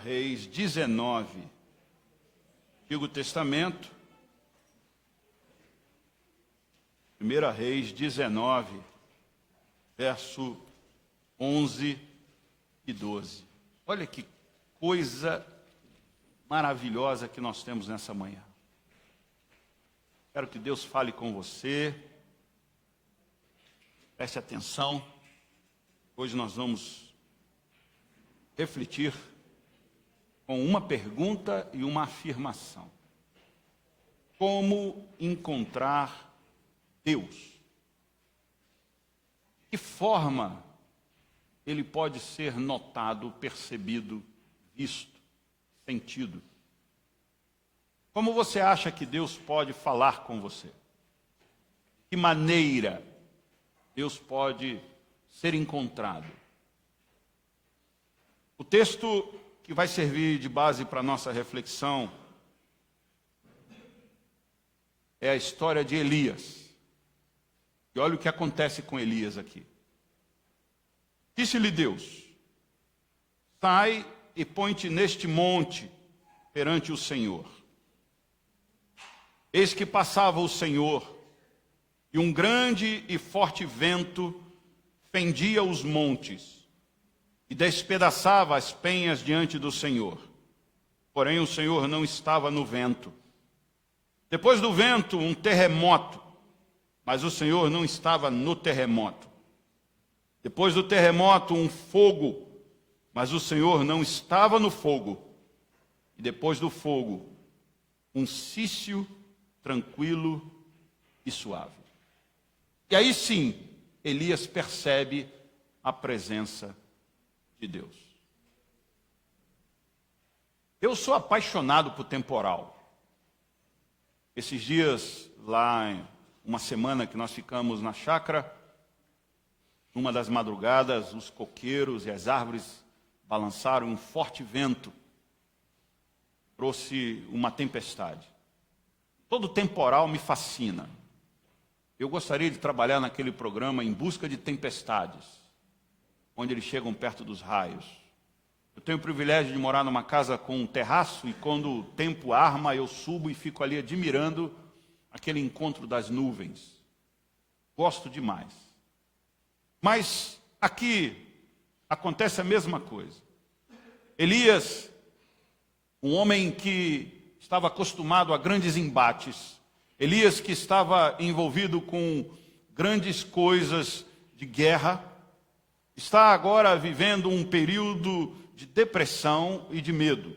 Reis 19, Antigo Testamento. 1 Reis 19, verso 11 e 12. Olha que coisa maravilhosa que nós temos nessa manhã. Quero que Deus fale com você. Preste atenção. Hoje nós vamos refletir com uma pergunta e uma afirmação. Como encontrar Deus? De que forma ele pode ser notado, percebido, visto, sentido? Como você acha que Deus pode falar com você? De que maneira Deus pode ser encontrado? O texto que vai servir de base para a nossa reflexão é a história de Elias. E olha o que acontece com Elias aqui. Disse-lhe Deus: sai e põe-te neste monte perante o Senhor. Eis que passava o Senhor, e um grande e forte vento fendia os montes, e despedaçava as penhas diante do Senhor. Porém o Senhor não estava no vento. Depois do vento, um terremoto, mas o Senhor não estava no terremoto. Depois do terremoto, um fogo, mas o Senhor não estava no fogo. E depois do fogo, um cício tranquilo e suave. E aí sim, Elias percebe a presença de Deus. Eu sou apaixonado por temporal. Esses dias, uma semana que nós ficamos na chácara, numa das madrugadas, os coqueiros e as árvores balançaram, um forte vento trouxe uma tempestade. Todo temporal me fascina. Eu gostaria de trabalhar naquele programa Em Busca de Tempestades, onde eles chegam perto dos raios. Eu tenho o privilégio de morar numa casa com um terraço, e quando o tempo arma, eu subo e fico ali admirando aquele encontro das nuvens. Gosto demais. Mas aqui acontece a mesma coisa. Elias, um homem que estava acostumado a grandes embates, Elias que estava envolvido com grandes coisas de guerra, está agora vivendo um período de depressão e de medo.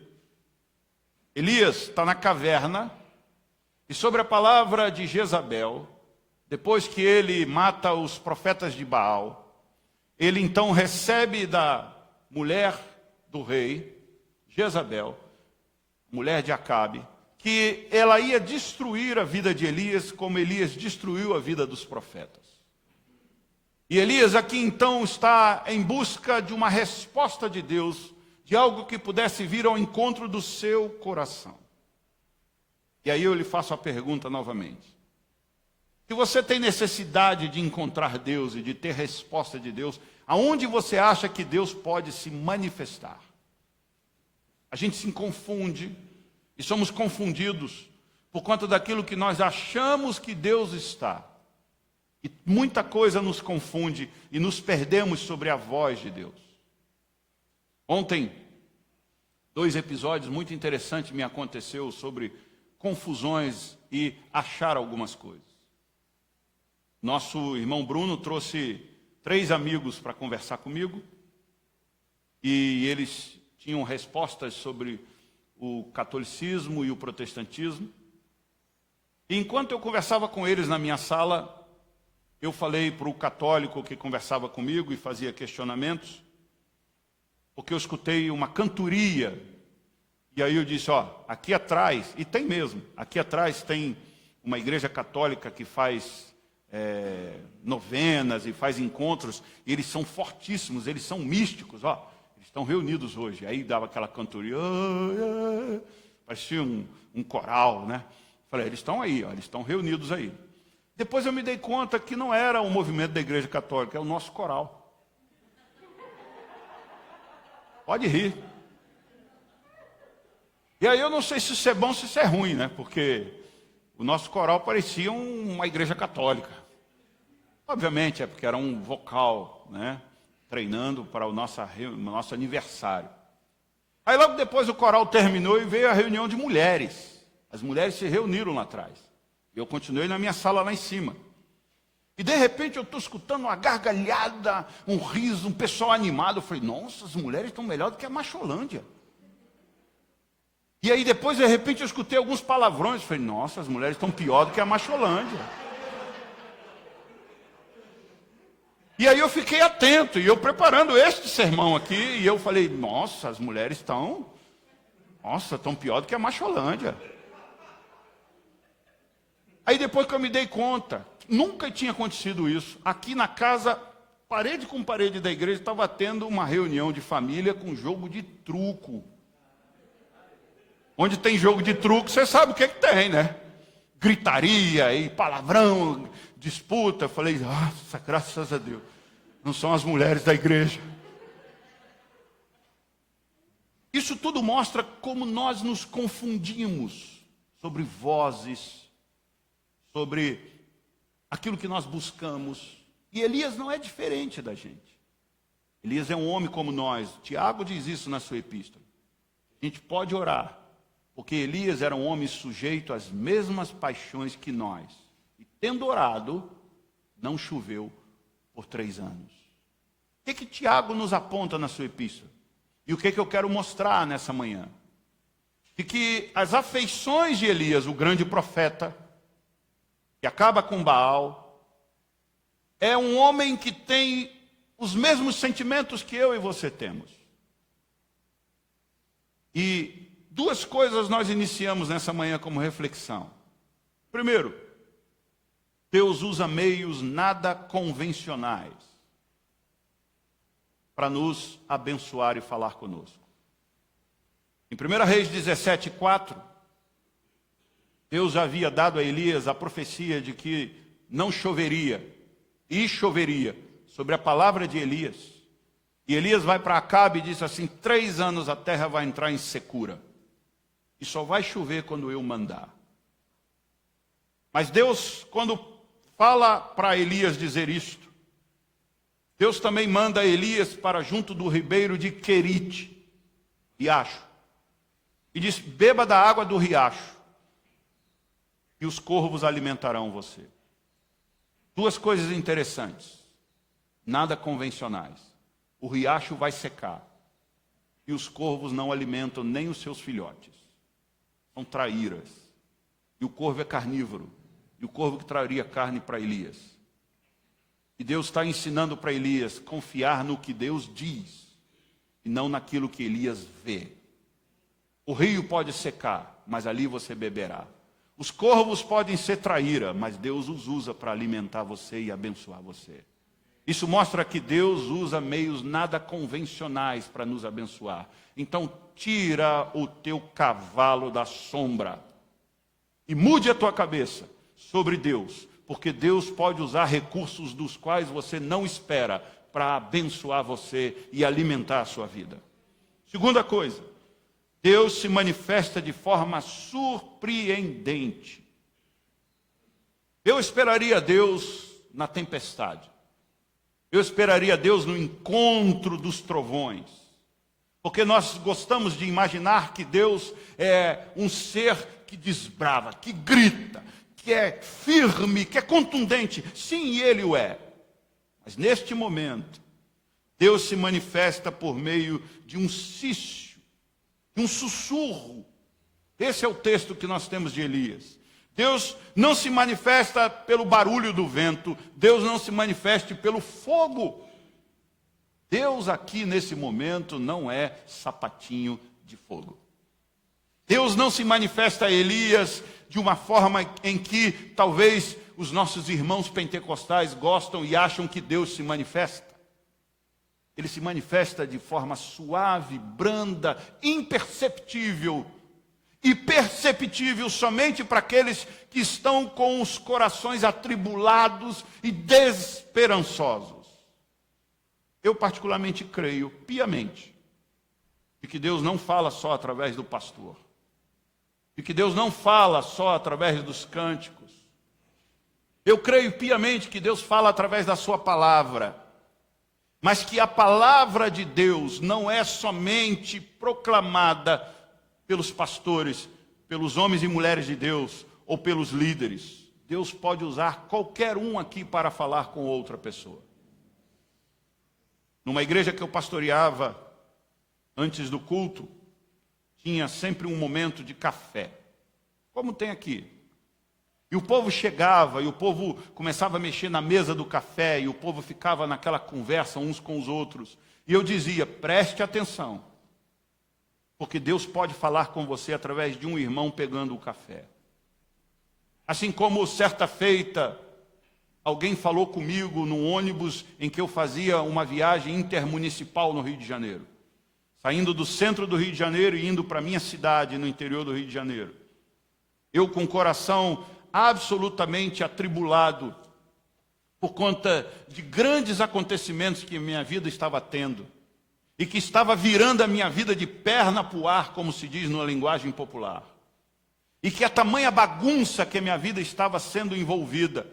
Elias está na caverna, e sobre a palavra de Jezabel, depois que ele mata os profetas de Baal, ele então recebe da mulher do rei, Jezabel, mulher de Acabe, que ela ia destruir a vida de Elias como Elias destruiu a vida dos profetas. E Elias aqui então está em busca de uma resposta de Deus, de algo que pudesse vir ao encontro do seu coração. E aí eu lhe faço a pergunta novamente. Se você tem necessidade de encontrar Deus e de ter resposta de Deus, aonde você acha que Deus pode se manifestar? A gente se confunde e somos confundidos por conta daquilo que nós achamos que Deus está. E muita coisa nos confunde e nos perdemos sobre a voz de Deus. Ontem, 2 episódios muito interessantes me aconteceu sobre confusões e achar algumas coisas. Nosso irmão Bruno trouxe 3 amigos para conversar comigo, e eles tinham respostas sobre o catolicismo e o protestantismo. E enquanto eu conversava com eles na minha sala, eu falei para o católico que conversava comigo e fazia questionamentos, porque eu escutei uma cantoria, e aí eu disse, aqui atrás, e tem mesmo, aqui atrás tem uma igreja católica que faz novenas e faz encontros, e eles são fortíssimos, eles são místicos, eles estão reunidos hoje. Aí dava aquela cantoria, parecia um coral, né? Falei, eles estão aí, eles estão reunidos aí. Depois eu me dei conta que não era o movimento da igreja católica, é o nosso coral. Pode rir. E aí eu não sei se isso é bom ou se isso é ruim, né? Porque o nosso coral parecia uma igreja católica. Obviamente, é porque era um vocal, né? Treinando para o nosso aniversário. Aí logo depois o coral terminou e veio a reunião de mulheres. As mulheres se reuniram lá atrás. Eu continuei na minha sala lá em cima. E de repente eu estou escutando uma gargalhada, um riso, um pessoal animado. Eu falei, nossa, as mulheres estão melhor do que a Macholândia. E aí depois, de repente, eu escutei alguns palavrões. Eu falei, nossa, as mulheres estão pior do que a Macholândia. E aí eu fiquei atento, e eu preparando este sermão aqui, e eu falei, nossa, as mulheres estão pior do que a Macholândia. Aí depois que eu me dei conta, nunca tinha acontecido isso. Aqui na casa, parede com parede da igreja, estava tendo uma reunião de família com jogo de truco. Onde tem jogo de truco, você sabe o que tem, né? Gritaria e palavrão, disputa. Eu falei, nossa, graças a Deus, não são as mulheres da igreja. Isso tudo mostra como nós nos confundimos sobre vozes, sobre aquilo que nós buscamos. E Elias não é diferente da gente. Elias é um homem como nós. Tiago diz isso na sua epístola. A gente pode orar, porque Elias era um homem sujeito às mesmas paixões que nós. E tendo orado, não choveu por 3 anos. O que Tiago nos aponta na sua epístola? E o que eu quero mostrar nessa manhã? De que as afeições de Elias, o grande profeta, que acaba com Baal, é um homem que tem os mesmos sentimentos que eu e você temos. E 2 coisas nós iniciamos nessa manhã como reflexão. Primeiro, Deus usa meios nada convencionais para nos abençoar e falar conosco. Em 1 Reis 17:4, Deus já havia dado a Elias a profecia de que não choveria, e choveria, sobre a palavra de Elias. E Elias vai para Acabe e diz assim, 3 anos a terra vai entrar em secura. E só vai chover quando eu mandar. Mas Deus, quando fala para Elias dizer isto, Deus também manda Elias para junto do ribeiro de Querite, riacho. E diz, beba da água do riacho, e os corvos alimentarão você. 2 coisas interessantes, nada convencionais. O riacho vai secar, e os corvos não alimentam nem os seus filhotes. São traíras. E o corvo é carnívoro. E o corvo que traria carne para Elias. E Deus está ensinando para Elias confiar no que Deus diz e não naquilo que Elias vê. O rio pode secar, mas ali você beberá. Os corvos podem ser traíra, mas Deus os usa para alimentar você e abençoar você. Isso mostra que Deus usa meios nada convencionais para nos abençoar. Então, tira o teu cavalo da sombra e mude a tua cabeça sobre Deus, porque Deus pode usar recursos dos quais você não espera para abençoar você e alimentar a sua vida. Segunda coisa, Deus se manifesta de forma surpreendente. Eu esperaria Deus na tempestade. Eu esperaria Deus no encontro dos trovões. Porque nós gostamos de imaginar que Deus é um ser que desbrava, que grita, que é firme, que é contundente. Sim, Ele o é. Mas neste momento, Deus se manifesta por meio de um cício, de um sussurro. Esse é o texto que nós temos de Elias. Deus não se manifesta pelo barulho do vento, Deus não se manifesta pelo fogo. Deus aqui nesse momento não é sapatinho de fogo. Deus não se manifesta a Elias de uma forma em que talvez os nossos irmãos pentecostais gostam e acham que Deus se manifesta. Ele se manifesta de forma suave, branda, imperceptível e perceptível somente para aqueles que estão com os corações atribulados e desesperançosos. Eu particularmente creio, piamente, de que Deus não fala só através do pastor. de que Deus não fala só através dos cânticos. Eu creio piamente que Deus fala através da sua palavra, mas que a palavra de Deus não é somente proclamada pelos pastores, pelos homens e mulheres de Deus ou pelos líderes. Deus pode usar qualquer um aqui para falar com outra pessoa. Numa igreja que eu pastoreava, antes do culto, tinha sempre um momento de café, como tem aqui. E o povo chegava, e o povo começava a mexer na mesa do café, e o povo ficava naquela conversa uns com os outros. E eu dizia, preste atenção, porque Deus pode falar com você através de um irmão pegando o café. Assim como certa feita, alguém falou comigo no ônibus em que eu fazia uma viagem intermunicipal no Rio de Janeiro. Saindo do centro do Rio de Janeiro e indo para a minha cidade, no interior do Rio de Janeiro. Eu com o coração absolutamente atribulado, por conta de grandes acontecimentos que minha vida estava tendo, e que estava virando a minha vida de perna para o ar, como se diz numa linguagem popular. E que a tamanha bagunça que a minha vida estava sendo envolvida,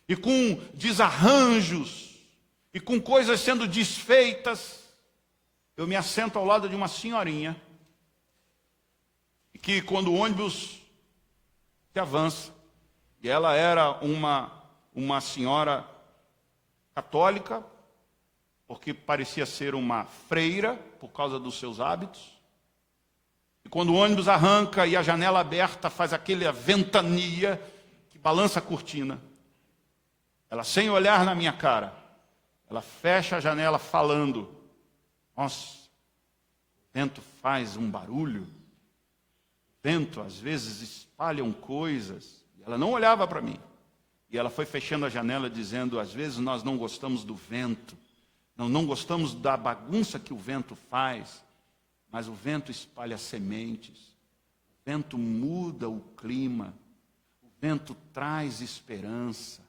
e com desarranjos, e com coisas sendo desfeitas, eu me assento ao lado de uma senhorinha, que quando o ônibus se avança, e ela era uma senhora católica, porque parecia ser uma freira, por causa dos seus hábitos, e quando o ônibus arranca e a janela aberta faz aquela ventania que balança a cortina, ela, sem olhar na minha cara, ela fecha a janela falando, nossa, o vento faz um barulho, o vento às vezes espalham coisas. E ela não olhava para mim. E ela foi fechando a janela dizendo, às vezes nós não gostamos do vento, não gostamos da bagunça que o vento faz, mas o vento espalha sementes, o vento muda o clima, o vento traz esperança,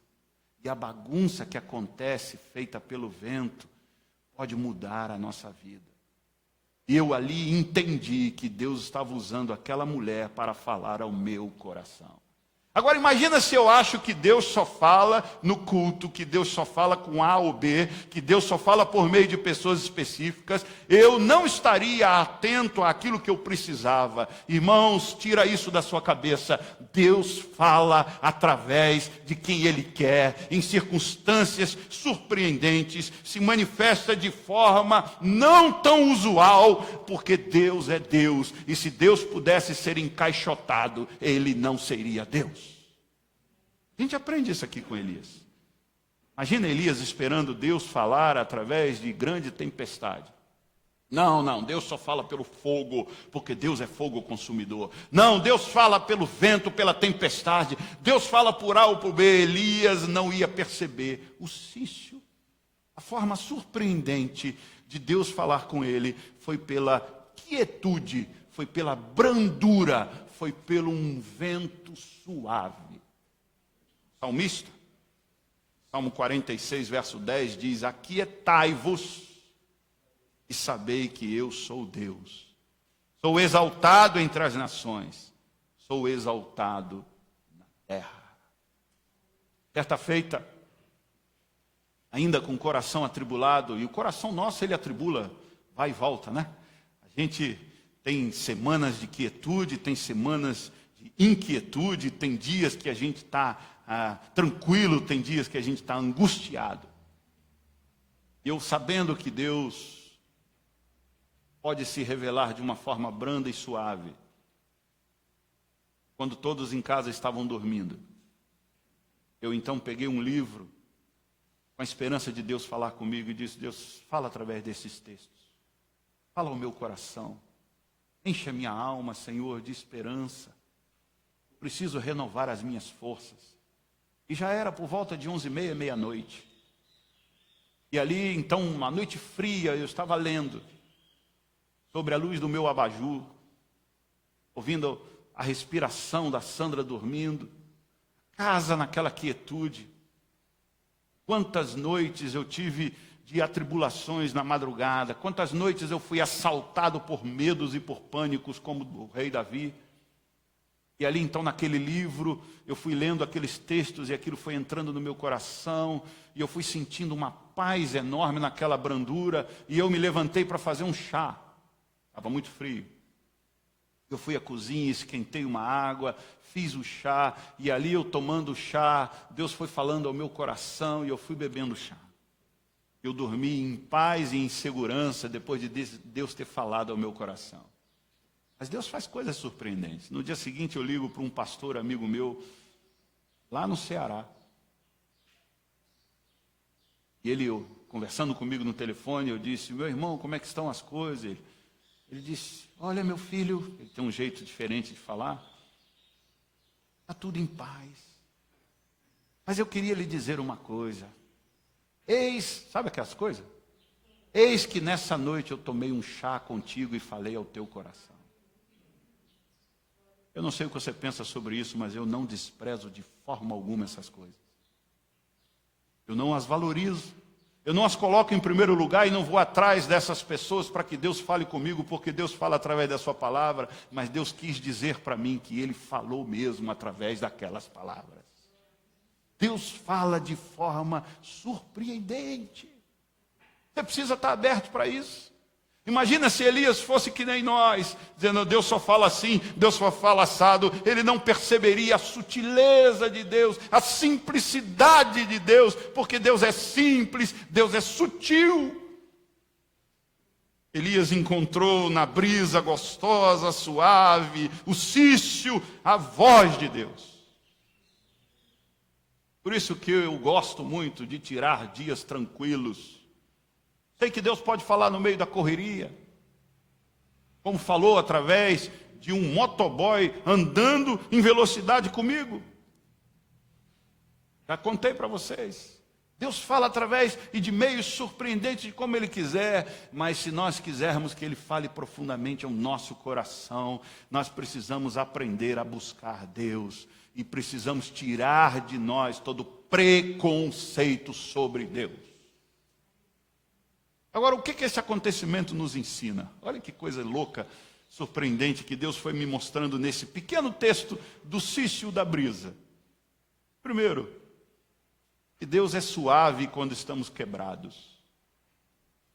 e a bagunça que acontece feita pelo vento pode mudar a nossa vida. E eu ali entendi que Deus estava usando aquela mulher para falar ao meu coração. Agora imagina se eu acho que Deus só fala no culto, que Deus só fala com A ou B, que Deus só fala por meio de pessoas específicas, eu não estaria atento àquilo que eu precisava. Irmãos, tira isso da sua cabeça. Deus fala através de quem Ele quer, em circunstâncias surpreendentes, se manifesta de forma não tão usual, porque Deus é Deus, e se Deus pudesse ser encaixotado, Ele não seria Deus. A gente aprende isso aqui com Elias. Imagina Elias esperando Deus falar através de grande tempestade. Não, Deus só fala pelo fogo, porque Deus é fogo consumidor. Não, Deus fala pelo vento, pela tempestade. Deus fala por A ou por B. Elias não ia perceber o sício. A forma surpreendente de Deus falar com ele foi pela quietude, foi pela brandura, foi pelo um vento suave. Salmista, Salmo 46, verso 10, diz, aquietai-vos e sabei que eu sou Deus. Sou exaltado entre as nações, sou exaltado na terra. Certa feita, ainda com o coração atribulado, e o coração nosso ele atribula, vai e volta, né? A gente tem semanas de quietude, tem semanas de inquietude, tem dias que a gente está tranquilo, tem dias que a gente está angustiado. Eu sabendo que Deus pode se revelar de uma forma branda e suave, quando todos em casa estavam dormindo, eu então peguei um livro, com a esperança de Deus falar comigo, e disse, Deus, fala através desses textos, fala ao meu coração, enche a minha alma, Senhor, de esperança, eu preciso renovar as minhas forças. E já era por volta de 11h30, meia-noite. E ali, então, uma noite fria, eu estava lendo sobre a luz do meu abajur, ouvindo a respiração da Sandra dormindo, casa naquela quietude. Quantas noites eu tive de atribulações na madrugada, quantas noites eu fui assaltado por medos e por pânicos, como o rei Davi. E ali então naquele livro, eu fui lendo aqueles textos e aquilo foi entrando no meu coração, e eu fui sentindo uma paz enorme naquela brandura, e eu me levantei para fazer um chá. Estava muito frio. Eu fui à cozinha, esquentei uma água, fiz o chá, e ali eu tomando o chá, Deus foi falando ao meu coração e eu fui bebendo chá. Eu dormi em paz e em segurança depois de Deus ter falado ao meu coração. Mas Deus faz coisas surpreendentes. No dia seguinte eu ligo para um pastor amigo meu, lá no Ceará. E ele, conversando comigo no telefone, eu disse, meu irmão, como é que estão as coisas? Ele disse, olha meu filho, ele tem um jeito diferente de falar, está tudo em paz. Mas eu queria lhe dizer uma coisa. Sabe aquelas coisas? Eis que nessa noite eu tomei um chá contigo e falei ao teu coração. Eu não sei o que você pensa sobre isso, mas eu não desprezo de forma alguma essas coisas. Eu não as valorizo. Eu não as coloco em primeiro lugar e não vou atrás dessas pessoas para que Deus fale comigo, porque Deus fala através da sua palavra, mas Deus quis dizer para mim que Ele falou mesmo através daquelas palavras. Deus fala de forma surpreendente. Você precisa estar aberto para isso. Imagina se Elias fosse que nem nós, dizendo, Deus só fala assim, Deus só fala assado. Ele não perceberia a sutileza de Deus, a simplicidade de Deus, porque Deus é simples, Deus é sutil. Elias encontrou na brisa gostosa, suave, o cício, a voz de Deus. Por isso que eu gosto muito de tirar dias tranquilos. Sei que Deus pode falar no meio da correria, como falou através de um motoboy andando em velocidade comigo. Já contei para vocês. Deus fala através e de meios surpreendentes de como Ele quiser, mas se nós quisermos que Ele fale profundamente ao nosso coração, nós precisamos aprender a buscar Deus e precisamos tirar de nós todo preconceito sobre Deus. Agora, o que esse acontecimento nos ensina? Olha que coisa louca, surpreendente, que Deus foi me mostrando nesse pequeno texto do cício da brisa. Primeiro, que Deus é suave quando estamos quebrados.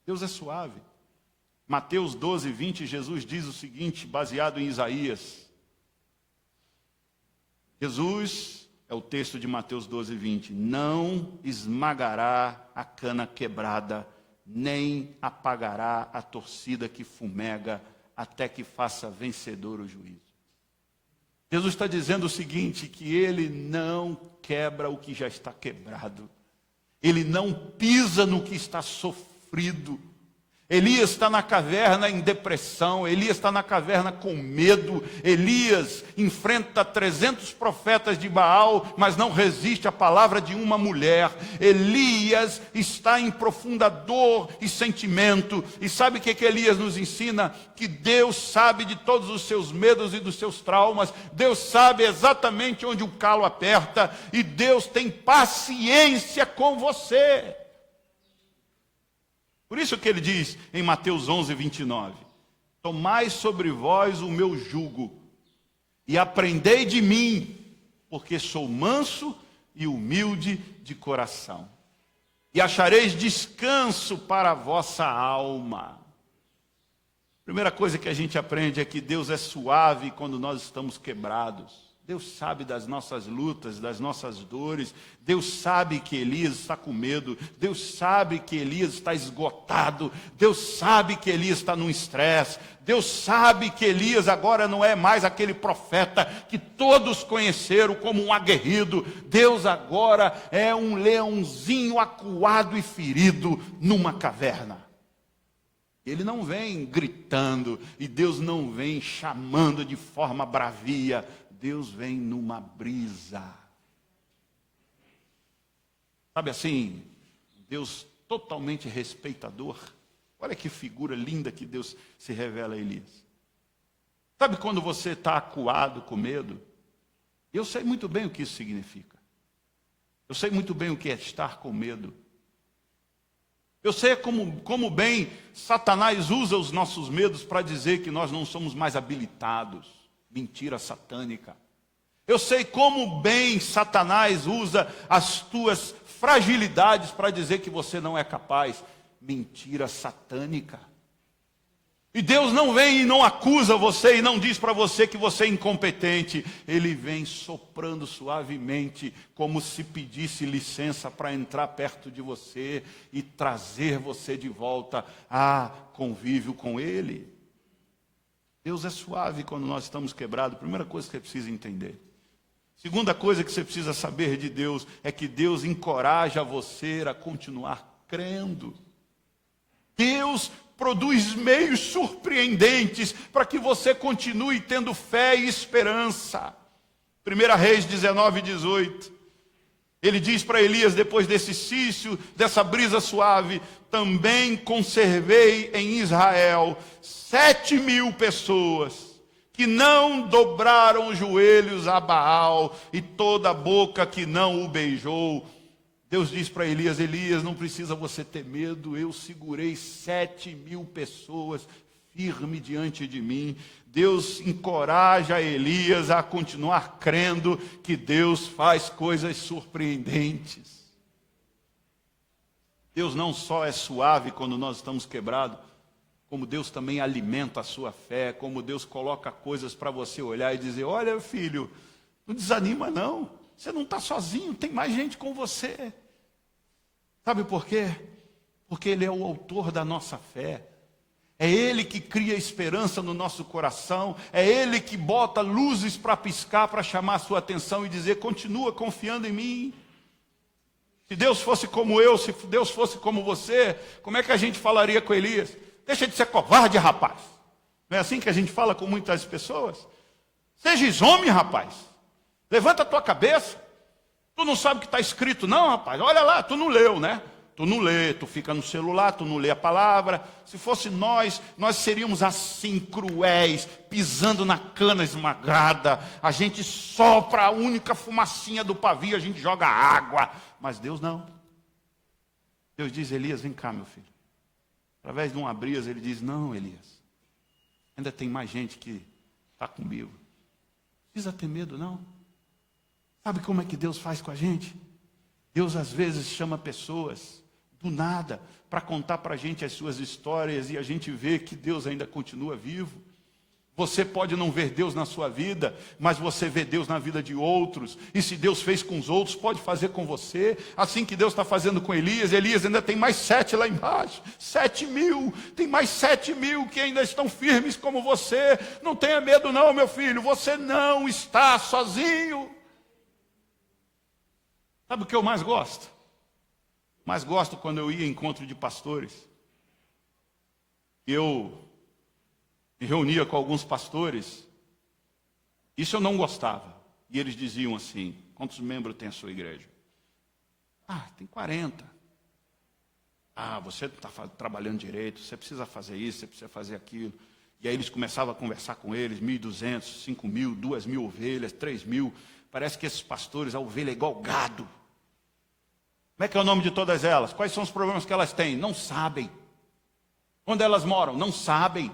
Deus é suave. Mateus 12, 20, Jesus diz o seguinte, baseado em Isaías. Jesus, é o texto de Mateus 12, 20, não esmagará a cana quebrada, nem apagará a torcida que fumega, até que faça vencedor o juízo. Jesus está dizendo o seguinte, que Ele não quebra o que já está quebrado. Ele não pisa no que está sofrido. Elias está na caverna em depressão, Elias está na caverna com medo, Elias enfrenta 300 profetas de Baal, mas não resiste à palavra de uma mulher. Elias está em profunda dor e sentimento, e sabe o que Elias nos ensina? Que Deus sabe de todos os seus medos e dos seus traumas, Deus sabe exatamente onde o calo aperta, e Deus tem paciência com você. Por isso que ele diz em Mateus 11, 29, tomai sobre vós o meu jugo e aprendei de mim, porque sou manso e humilde de coração. E achareis descanso para a vossa alma. Primeira coisa que a gente aprende é que Deus é suave quando nós estamos quebrados. Deus sabe das nossas lutas, das nossas dores. Deus sabe que Elias está com medo. Deus sabe que Elias está esgotado. Deus sabe que Elias está num estresse. Deus sabe que Elias agora não é mais aquele profeta que todos conheceram como um aguerrido. Deus agora é um leãozinho acuado e ferido numa caverna. Ele não vem gritando e Deus não vem chamando de forma bravia. Deus vem numa brisa. Sabe assim, Deus totalmente respeitador. Olha que figura linda que Deus se revela a Elias. Sabe quando você está acuado com medo? Eu sei muito bem o que isso significa. Eu sei muito bem o que é estar com medo. Eu sei como bem Satanás usa os nossos medos para dizer que nós não somos mais habilitados. Mentira satânica. Eu sei como bem Satanás usa as tuas fragilidades para dizer que você não é capaz. Mentira satânica. E Deus não vem e não acusa você e não diz para você que você é incompetente. Ele vem soprando suavemente, como se pedisse licença para entrar perto de você e trazer você de volta a convívio com Ele. Deus é suave quando nós estamos quebrados. Primeira coisa que você precisa entender. Segunda coisa que você precisa saber de Deus é que Deus encoraja você a continuar crendo. Deus produz meios surpreendentes para que você continue tendo fé e esperança. 1 Reis 19:18. Ele diz para Elias, depois desse cício, dessa brisa suave: também conservei em Israel 7.000 pessoas que não dobraram os joelhos a Baal e toda a boca que não o beijou. Deus diz para Elias: Elias, não precisa você ter medo, eu segurei 7.000 pessoas firme diante de mim. Deus encoraja Elias a continuar crendo que Deus faz coisas surpreendentes. Deus não só é suave quando nós estamos quebrados, como Deus também alimenta a sua fé, como Deus coloca coisas para você olhar e dizer: olha, filho, não desanima não, você não está sozinho, tem mais gente com você. Sabe por quê? Porque Ele é o autor da nossa fé. É Ele que cria esperança no nosso coração. É Ele que bota luzes para piscar, para chamar a sua atenção e dizer: continua confiando em mim. Se Deus fosse como eu, se Deus fosse como você, como é que a gente falaria com Elias? Deixa de ser covarde, rapaz. Não é assim que a gente fala com muitas pessoas? Seja homem, rapaz. Levanta a tua cabeça. Tu não sabe o que está escrito, não, rapaz? Olha lá, tu não leu, né? Tu não lê, tu fica no celular, tu não lê a palavra. Se fosse nós seríamos assim, cruéis, pisando na cana esmagada. A gente sopra a única fumacinha do pavio, a gente joga água. Mas Deus não. Deus diz: Elias, vem cá, meu filho. Através de uma brisa, Ele diz: não, Elias, ainda tem mais gente que está comigo. Não precisa ter medo, não. Sabe como é que Deus faz com a gente? Deus às vezes chama pessoas do nada para contar para a gente as suas histórias e a gente vê que Deus ainda continua vivo. Você pode não ver Deus na sua vida, mas você vê Deus na vida de outros. E se Deus fez com os outros, pode fazer com você. Assim que Deus está fazendo com Elias. Elias ainda tem mais 7 lá embaixo. 7.000. Tem mais 7.000 que ainda estão firmes como você. Não tenha medo não, meu filho. Você não está sozinho. Sabe o que eu mais gosto? Mais gosto quando eu ia em encontro de pastores. Eu me reunia com alguns pastores. Isso eu não gostava. E eles diziam assim: quantos membros tem a sua igreja? Ah, tem 40. Ah, você não está trabalhando direito, você precisa fazer isso, você precisa fazer aquilo. E aí eles começavam a conversar com eles: 1.200, 5.000, 2.000 ovelhas, 3.000. Parece que esses pastores, a ovelha é igual gado. Como é que é o nome de todas elas? Quais são os problemas que elas têm? Não sabem. Onde elas moram? Não sabem.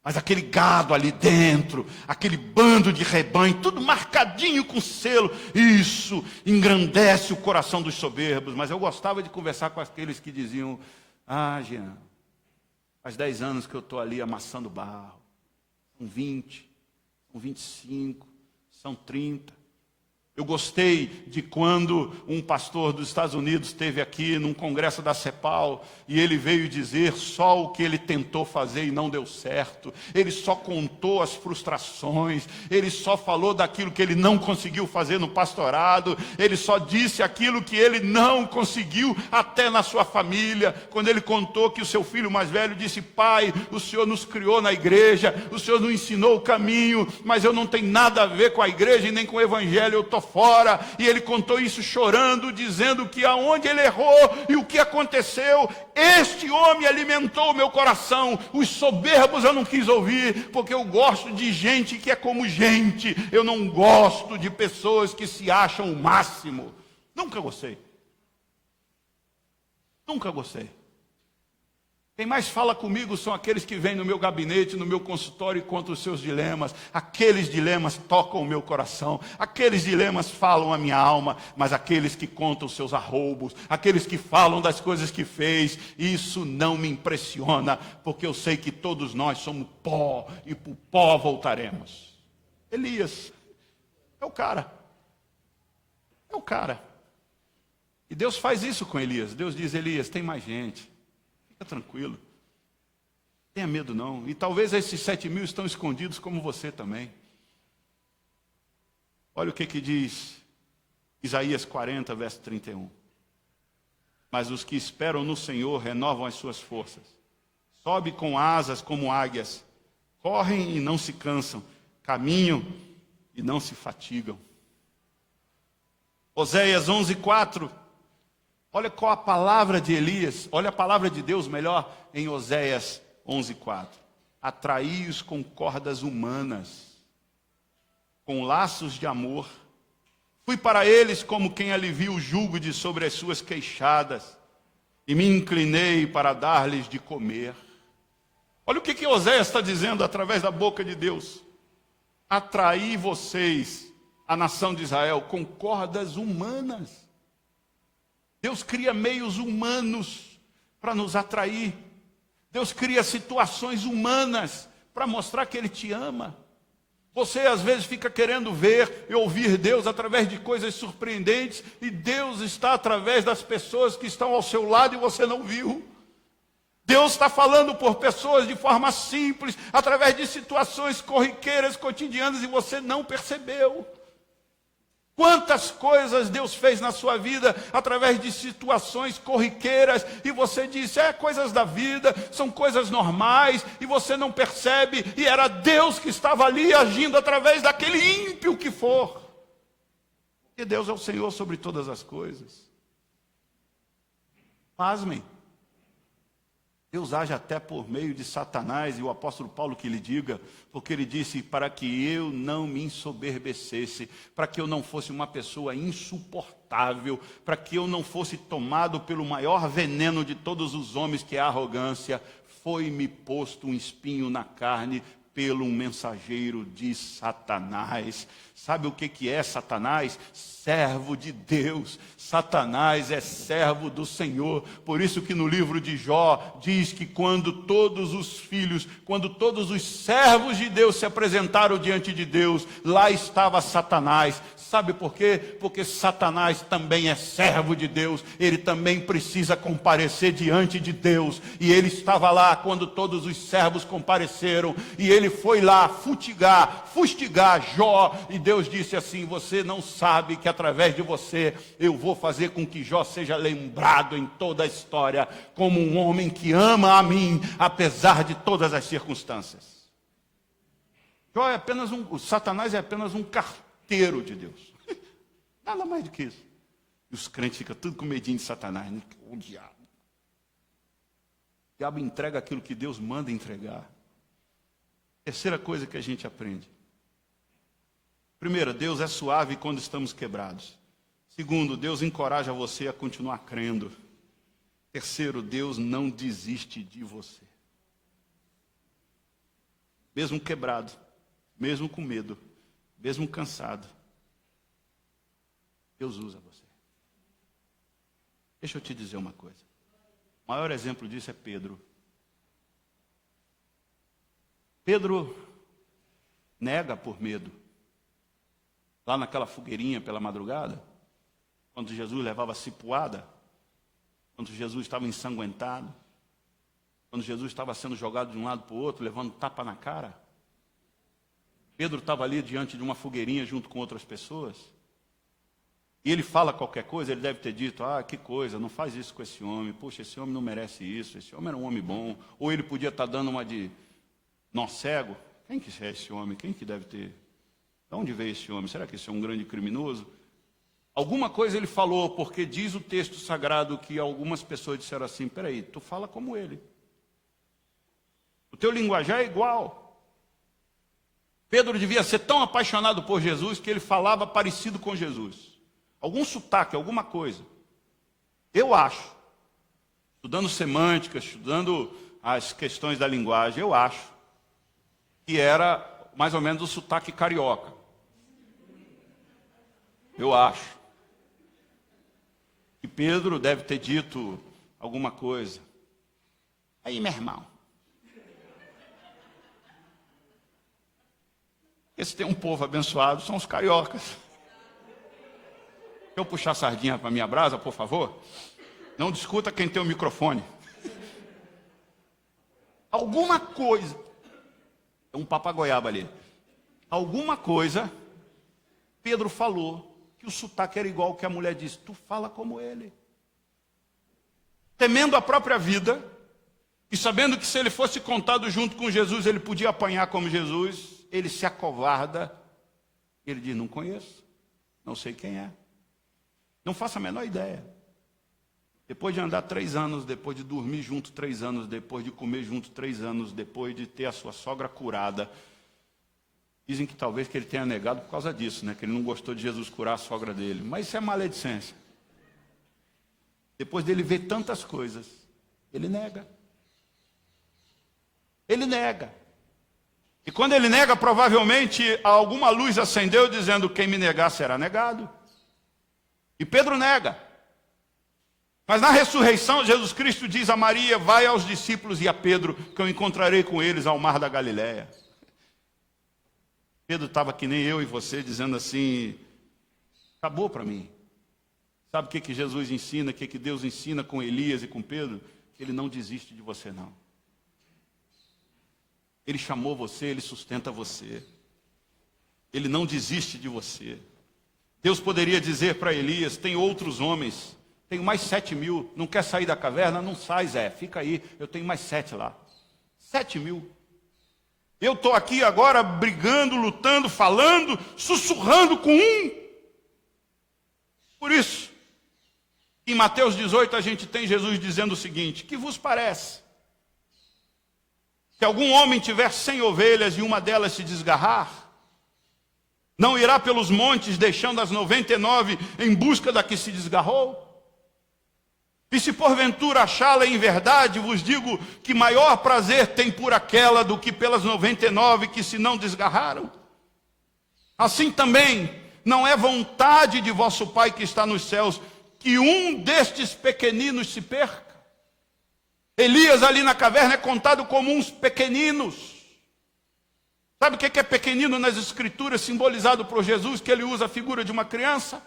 Mas aquele gado ali dentro, aquele bando de rebanho, tudo marcadinho com selo, isso engrandece o coração dos soberbos. Mas eu gostava de conversar com aqueles que diziam: ah, Jean, faz 10 anos que eu estou ali amassando barro. São 20, são 25, são 30. Eu gostei de quando um pastor dos Estados Unidos esteve aqui num congresso da CEPAL e ele veio dizer só o que ele tentou fazer e não deu certo. Ele só contou as frustrações, ele só falou daquilo que ele não conseguiu fazer no pastorado, ele só disse aquilo que ele não conseguiu até na sua família. Quando ele contou que o seu filho mais velho disse: pai, o Senhor nos criou na igreja, o Senhor nos ensinou o caminho, mas eu não tenho nada a ver com a igreja e nem com o evangelho, eu estou fora. E ele contou isso chorando, dizendo que aonde ele errou e o que aconteceu. Este homem alimentou o meu coração. Os soberbos eu não quis ouvir, porque eu gosto de gente que é como gente. Eu não gosto de pessoas que se acham o máximo. Nunca gostei. Nunca gostei. Quem mais fala comigo são aqueles que vêm no meu gabinete, no meu consultório e contam os seus dilemas. Aqueles dilemas tocam o meu coração. Aqueles dilemas falam a minha alma. Mas aqueles que contam os seus arroubos, aqueles que falam das coisas que fez, isso não me impressiona, porque eu sei que todos nós somos pó e para o pó voltaremos. Elias é o cara. É o cara. E Deus faz isso com Elias. Deus diz: Elias, tem mais gente. Fica tranquilo. Tenha medo não. E talvez esses 7.000 estão escondidos como você também. Olha o que diz Isaías 40, verso 31. Mas os que esperam no Senhor renovam as suas forças. Sobe com asas como águias. Correm e não se cansam. Caminham e não se fatigam. Oséias 11:4. Olha qual a palavra de Elias, olha a palavra de Deus melhor em Oséias 11:4. Atraí-os com cordas humanas, com laços de amor. Fui para eles como quem alivia o jugo de sobre as suas queixadas, e me inclinei para dar-lhes de comer. Olha o que Oséias está dizendo através da boca de Deus. Atraí vocês, a nação de Israel, com cordas humanas. Deus cria meios humanos para nos atrair. Deus cria situações humanas para mostrar que Ele te ama. Você às vezes fica querendo ver e ouvir Deus através de coisas surpreendentes, e Deus está através das pessoas que estão ao seu lado e você não viu. Deus está falando por pessoas de forma simples, através de situações corriqueiras, cotidianas, e você não percebeu. Quantas coisas Deus fez na sua vida através de situações corriqueiras, e você disse: coisas da vida, são coisas normais, e você não percebe, e era Deus que estava ali agindo através daquele ímpio que for. Porque Deus é o Senhor sobre todas as coisas. Pasmem. Deus age até por meio de Satanás, e o apóstolo Paulo que lhe diga, porque ele disse: para que eu não me ensoberbecesse, para que eu não fosse uma pessoa insuportável, para que eu não fosse tomado pelo maior veneno de todos os homens, que é a arrogância, foi-me posto um espinho na carne pelo mensageiro de Satanás. Sabe o que é Satanás? Servo de Deus. Satanás é servo do Senhor. Por isso que no livro de Jó diz que quando todos os servos de Deus se apresentaram diante de Deus, lá estava Satanás. Sabe por quê? Porque Satanás também é servo de Deus. Ele também precisa comparecer diante de Deus. E ele estava lá quando todos os servos compareceram. E ele foi lá fustigar Jó. E Deus disse assim: você não sabe que através de você eu vou fazer com que Jó seja lembrado em toda a história como um homem que ama a mim, apesar de todas as circunstâncias. Satanás é apenas um carteiro de Deus. Nada mais do que isso. E os crentes ficam tudo com medinho de Satanás, né? O diabo. O diabo entrega aquilo que Deus manda entregar. Terceira coisa que a gente aprende. Primeiro, Deus é suave quando estamos quebrados. Segundo, Deus encoraja você a continuar crendo. Terceiro, Deus não desiste de você. Mesmo quebrado, mesmo com medo, mesmo cansado, Deus usa você. Deixa eu te dizer uma coisa. O maior exemplo disso é Pedro. Pedro nega por medo. Lá naquela fogueirinha pela madrugada, quando Jesus levava a cipuada, quando Jesus estava ensanguentado, quando Jesus estava sendo jogado de um lado para o outro, levando tapa na cara, Pedro estava ali diante de uma fogueirinha junto com outras pessoas, e ele fala qualquer coisa, ele deve ter dito: que coisa, não faz isso com esse homem, puxa, esse homem não merece isso, esse homem era um homem bom. Ou ele podia estar dando uma de nó cego: quem que é esse homem, quem que deve ter... De onde veio esse homem? Será que esse é um grande criminoso? Alguma coisa ele falou, porque diz o texto sagrado que algumas pessoas disseram assim: peraí, tu fala como ele. O teu linguajar é igual. Pedro devia ser tão apaixonado por Jesus que ele falava parecido com Jesus. Algum sotaque, alguma coisa. Eu acho, estudando semântica, estudando as questões da linguagem, eu acho que era mais ou menos o sotaque carioca. Eu acho que Pedro deve ter dito alguma coisa. Aí, meu irmão, esse tem um povo abençoado, são os cariocas. Deixa eu puxar a sardinha para minha brasa, por favor. Não discuta quem tem o microfone. Alguma coisa. Tem um papagoiaba ali. Alguma coisa, Pedro falou que o sotaque era igual ao que a mulher disse. Tu fala como ele. Temendo a própria vida, e sabendo que se ele fosse contado junto com Jesus, ele podia apanhar como Jesus, ele se acovarda. Ele diz, não conheço, não sei quem é. Não faço a menor ideia. Depois de andar 3 anos, depois de dormir junto 3 anos, depois de comer junto 3 anos, depois de ter a sua sogra curada, dizem que talvez que ele tenha negado por causa disso, né? Que ele não gostou de Jesus curar a sogra dele. Mas isso é maledicência. Depois dele ver tantas coisas, ele nega. Ele nega. E quando ele nega, provavelmente alguma luz acendeu dizendo, quem me negar será negado. E Pedro nega. Mas na ressurreição, Jesus Cristo diz a Maria, vai aos discípulos e a Pedro, que eu encontrarei com eles ao mar da Galileia. Pedro estava que nem eu e você, dizendo assim, acabou para mim. Sabe o que Jesus ensina, o que Deus ensina com Elias e com Pedro? Que ele não desiste de você, não. Ele chamou você, ele sustenta você. Ele não desiste de você. Deus poderia dizer para Elias, tem outros homens, tenho mais 7.000, não quer sair da caverna? Não sai, Zé, fica aí, eu tenho mais 7 lá. 7.000. Eu estou aqui agora brigando, lutando, falando, sussurrando com um. Por isso, em Mateus 18 a gente tem Jesus dizendo o seguinte, que vos parece? Se algum homem tiver 100 ovelhas e uma delas se desgarrar, não irá pelos montes deixando as 99 em busca da que se desgarrou? E se porventura achá-la em verdade, vos digo que maior prazer tem por aquela do que pelas 99 que se não desgarraram. Assim também, não é vontade de vosso Pai que está nos céus que um destes pequeninos se perca. Elias ali na caverna é contado como uns pequeninos. Sabe o que é pequenino nas escrituras, simbolizado por Jesus, que ele usa a figura de uma criança?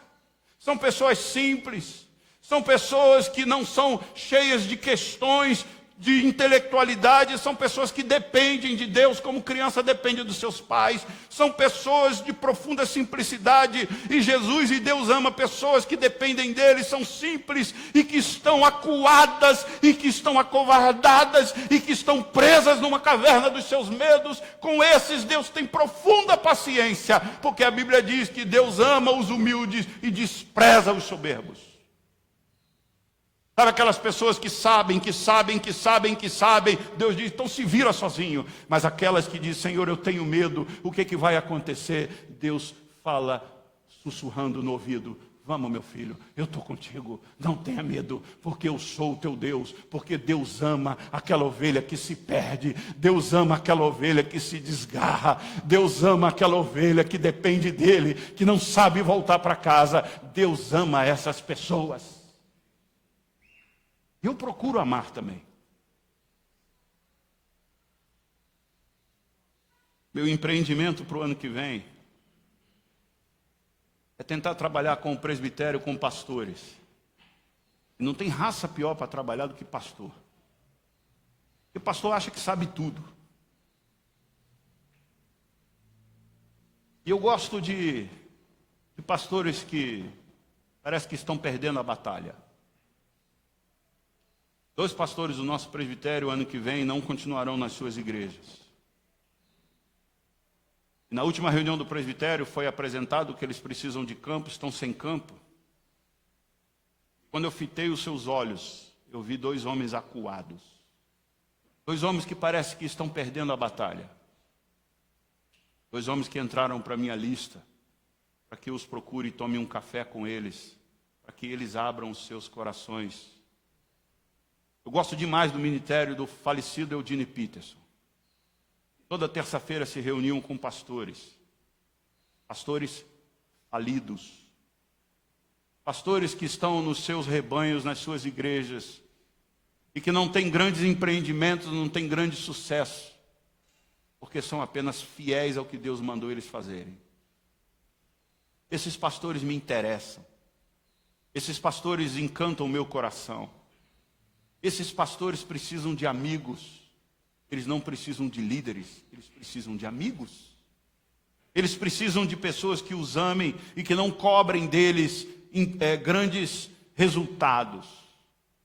São pessoas simples. São pessoas que não são cheias de questões de intelectualidade, são pessoas que dependem de Deus como criança depende dos seus pais, são pessoas de profunda simplicidade, e Jesus e Deus ama pessoas que dependem dele, são simples e que estão acuadas e que estão acovardadas e que estão presas numa caverna dos seus medos. Com esses Deus tem profunda paciência, porque a Bíblia diz que Deus ama os humildes e despreza os soberbos. Sabe aquelas pessoas que sabem, Deus diz, então se vira sozinho. Mas aquelas que dizem, Senhor, eu tenho medo, o que vai acontecer? Deus fala, sussurrando no ouvido, vamos meu filho, eu estou contigo, não tenha medo, porque eu sou o teu Deus, porque Deus ama aquela ovelha que se perde, Deus ama aquela ovelha que se desgarra, Deus ama aquela ovelha que depende dele, que não sabe voltar para casa, Deus ama essas pessoas. Eu procuro amar também. Meu empreendimento para o ano que vem é tentar trabalhar com o presbitério, com pastores. Não tem raça pior para trabalhar do que pastor. Porque pastor acha que sabe tudo. E eu gosto de pastores que parece que estão perdendo a batalha. 2 pastores do nosso presbitério, ano que vem, não continuarão nas suas igrejas. Na última reunião do presbitério foi apresentado que eles precisam de campo, estão sem campo. Quando eu fitei os seus olhos, eu vi 2 homens acuados. 2 homens que parece que estão perdendo a batalha. 2 homens que entraram para a minha lista, para que eu os procure e tome um café com eles, para que eles abram os seus corações. Eu gosto demais do ministério do falecido Eugene Peterson. Toda terça-feira se reuniam com pastores falidos, pastores que estão nos seus rebanhos, nas suas igrejas, e que não têm grandes empreendimentos, não têm grande sucesso, porque são apenas fiéis ao que Deus mandou eles fazerem. Esses pastores me interessam. Esses pastores encantam o meu coração. Esses pastores precisam de amigos. Eles não precisam de líderes, eles precisam de amigos. Eles precisam de pessoas que os amem e que não cobrem deles grandes resultados.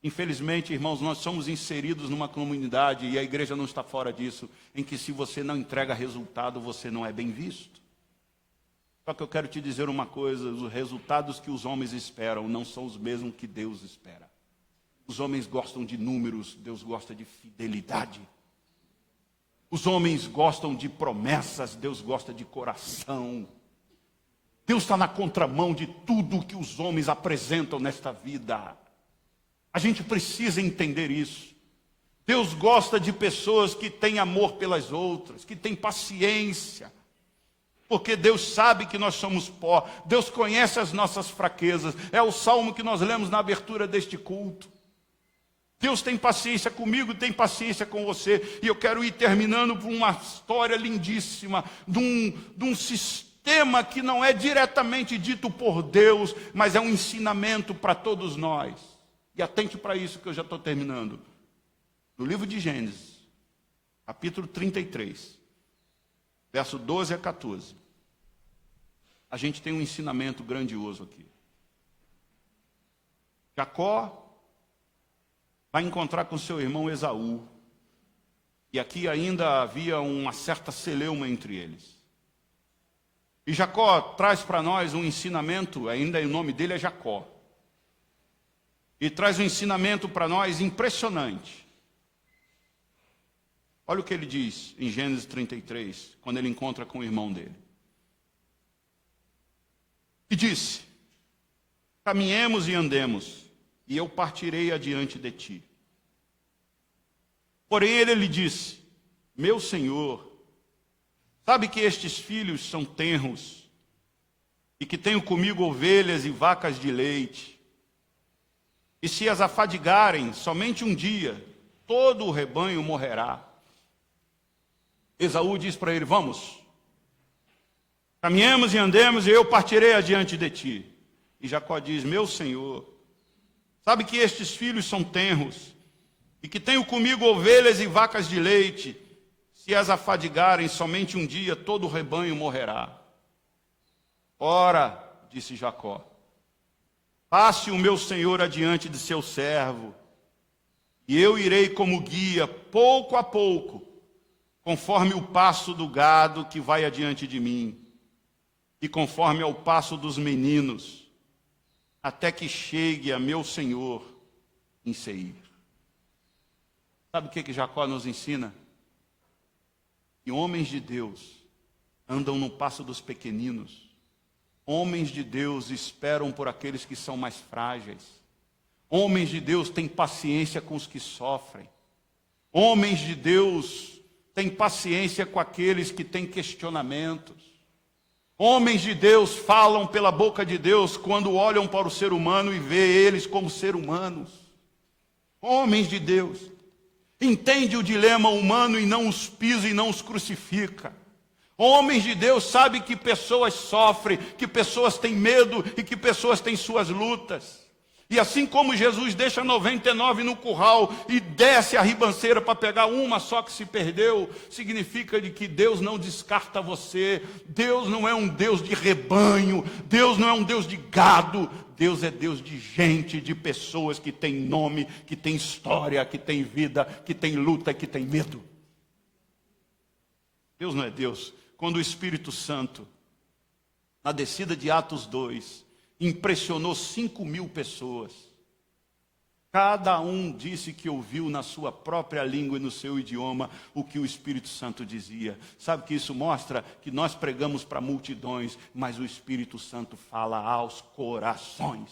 Infelizmente, irmãos, nós somos inseridos numa comunidade, e a igreja não está fora disso, em que se você não entrega resultado, você não é bem visto. Só que eu quero te dizer uma coisa: os resultados que os homens esperam não são os mesmos que Deus espera. Os homens gostam de números, Deus gosta de fidelidade. Os homens gostam de promessas, Deus gosta de coração. Deus está na contramão de tudo que os homens apresentam nesta vida. A gente precisa entender isso. Deus gosta de pessoas que têm amor pelas outras, que têm paciência. Porque Deus sabe que nós somos pó. Deus conhece as nossas fraquezas. É o salmo que nós lemos na abertura deste culto. Deus tem paciência comigo, tem paciência com você. E eu quero ir terminando por uma história lindíssima de um sistema que não é diretamente dito por Deus, mas é um ensinamento para todos nós. E atente para isso que eu já estou terminando. No livro de Gênesis, capítulo 33, verso 12 a 14. A gente tem um ensinamento grandioso aqui. Jacó vai encontrar com seu irmão Esaú. E aqui ainda havia uma certa celeuma entre eles. E Jacó traz para nós um ensinamento, ainda o nome dele é Jacó. E traz um ensinamento para nós impressionante. Olha o que ele diz em Gênesis 33, quando ele encontra com o irmão dele. E disse: caminhemos e andemos, e eu partirei adiante de ti. Porém ele lhe disse: meu senhor, sabe que estes filhos são tenros, e que tenho comigo ovelhas e vacas de leite, e se as afadigarem somente um dia, todo o rebanho morrerá. Esaú diz para ele: vamos, caminhemos e andemos, e eu partirei adiante de ti. E Jacó diz: meu senhor, sabe que estes filhos são tenros, e que tenho comigo ovelhas e vacas de leite, se as afadigarem somente um dia, todo o rebanho morrerá. Ora, disse Jacó, passe o meu senhor adiante de seu servo, e eu irei como guia, pouco a pouco, conforme o passo do gado que vai adiante de mim, e conforme ao passo dos meninos, até que chegue a meu senhor em Seir. Sabe o que Jacó nos ensina? Que homens de Deus andam no passo dos pequeninos. Homens de Deus esperam por aqueles que são mais frágeis. Homens de Deus têm paciência com os que sofrem. Homens de Deus têm paciência com aqueles que têm questionamentos. Homens de Deus falam pela boca de Deus quando olham para o ser humano e vê eles como ser humanos. Homens de Deus entende o dilema humano e não os pisa e não os crucifica. Homens de Deus sabem que pessoas sofrem, que pessoas têm medo e que pessoas têm suas lutas. E assim como Jesus deixa 99 no curral e desce a ribanceira para pegar uma só que se perdeu, significa de que Deus não descarta você. Deus não é um Deus de rebanho, Deus não é um Deus de gado. Deus é Deus de gente, de pessoas que têm nome, que têm história, que têm vida, que têm luta, que têm medo. Deus não é Deus. Quando o Espírito Santo, na descida de Atos 2, impressionou 5.000 pessoas, cada um disse que ouviu na sua própria língua e no seu idioma o que o Espírito Santo dizia. Sabe que isso mostra? Que nós pregamos para multidões, mas o Espírito Santo fala aos corações.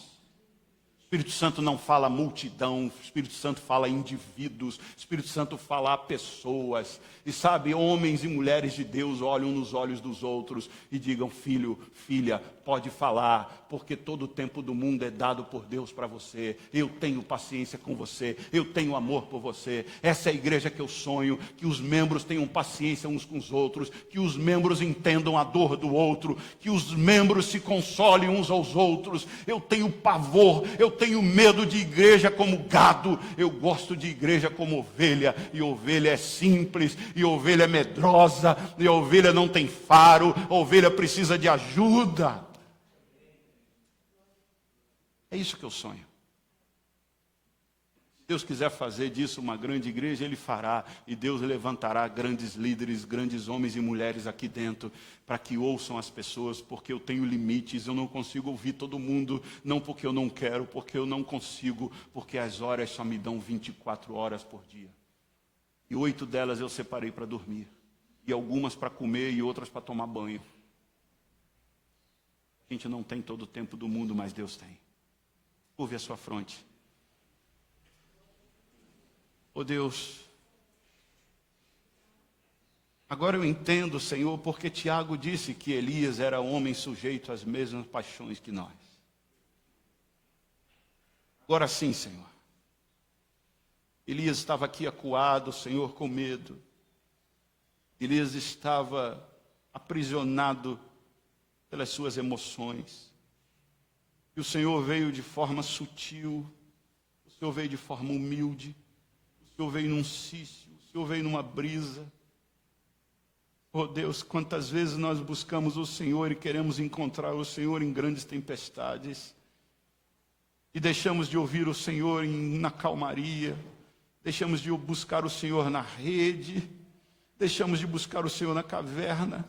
Espírito Santo não fala multidão, o Espírito Santo fala indivíduos, o Espírito Santo fala a pessoas. E sabe, homens e mulheres de Deus olham nos olhos dos outros e digam: filho, filha, pode falar, porque todo o tempo do mundo é dado por Deus para você. Eu tenho paciência com você, eu tenho amor por você. Essa é a igreja que eu sonho, que os membros tenham paciência uns com os outros, que os membros entendam a dor do outro, que os membros se consolem uns aos outros. Eu tenho pavor, eu tenho medo de igreja como gado, eu gosto de igreja como ovelha, e ovelha é simples, e ovelha é medrosa, e a ovelha não tem faro, a ovelha precisa de ajuda. É isso que eu sonho. Se Deus quiser fazer disso uma grande igreja, Ele fará, e Deus levantará grandes líderes, grandes homens e mulheres aqui dentro, para que ouçam as pessoas, porque eu tenho limites, eu não consigo ouvir todo mundo, não porque eu não quero, porque eu não consigo, porque as horas só me dão 24 horas por dia. E 8 delas eu separei para dormir, e algumas para comer e outras para tomar banho. A gente não tem todo o tempo do mundo, mas Deus tem. Curve a sua fronte. Oh Deus, agora eu entendo, Senhor, porque Tiago disse que Elias era homem sujeito às mesmas paixões que nós. Agora sim, Senhor. Elias estava aqui acuado, Senhor, com medo. Elias estava aprisionado pelas suas emoções. E o Senhor veio de forma sutil, o Senhor veio de forma humilde. O Senhor veio num cício, o Senhor veio numa brisa. Oh Deus, quantas vezes nós buscamos o Senhor e queremos encontrar o Senhor em grandes tempestades. E deixamos de ouvir o Senhor na calmaria. Deixamos de buscar o Senhor na rede. Deixamos de buscar o Senhor na caverna.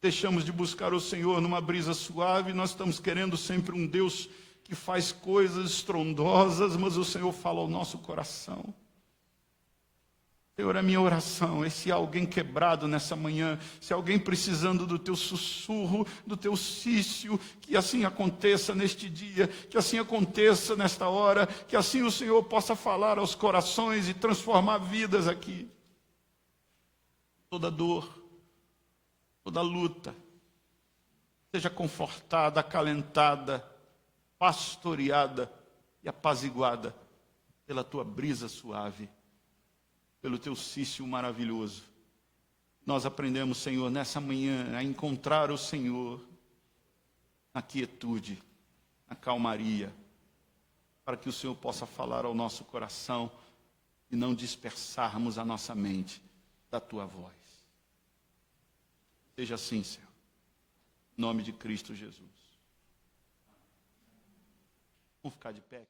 Deixamos de buscar o Senhor numa brisa suave. Nós estamos querendo sempre um Deus que faz coisas estrondosas, mas o Senhor fala ao nosso coração. Senhor, a minha oração é, se há alguém quebrado nessa manhã, se há alguém precisando do teu sussurro, do teu cício, que assim aconteça neste dia, que assim aconteça nesta hora, que assim o Senhor possa falar aos corações e transformar vidas aqui. Toda dor, toda luta, seja confortada, acalentada, pastoreada e apaziguada pela tua brisa suave, pelo teu cício maravilhoso. Nós aprendemos, Senhor, nessa manhã a encontrar o Senhor na quietude, na calmaria, para que o Senhor possa falar ao nosso coração e não dispersarmos a nossa mente da tua voz. Seja assim, Senhor, em nome de Cristo Jesus. Vamos ficar de pé.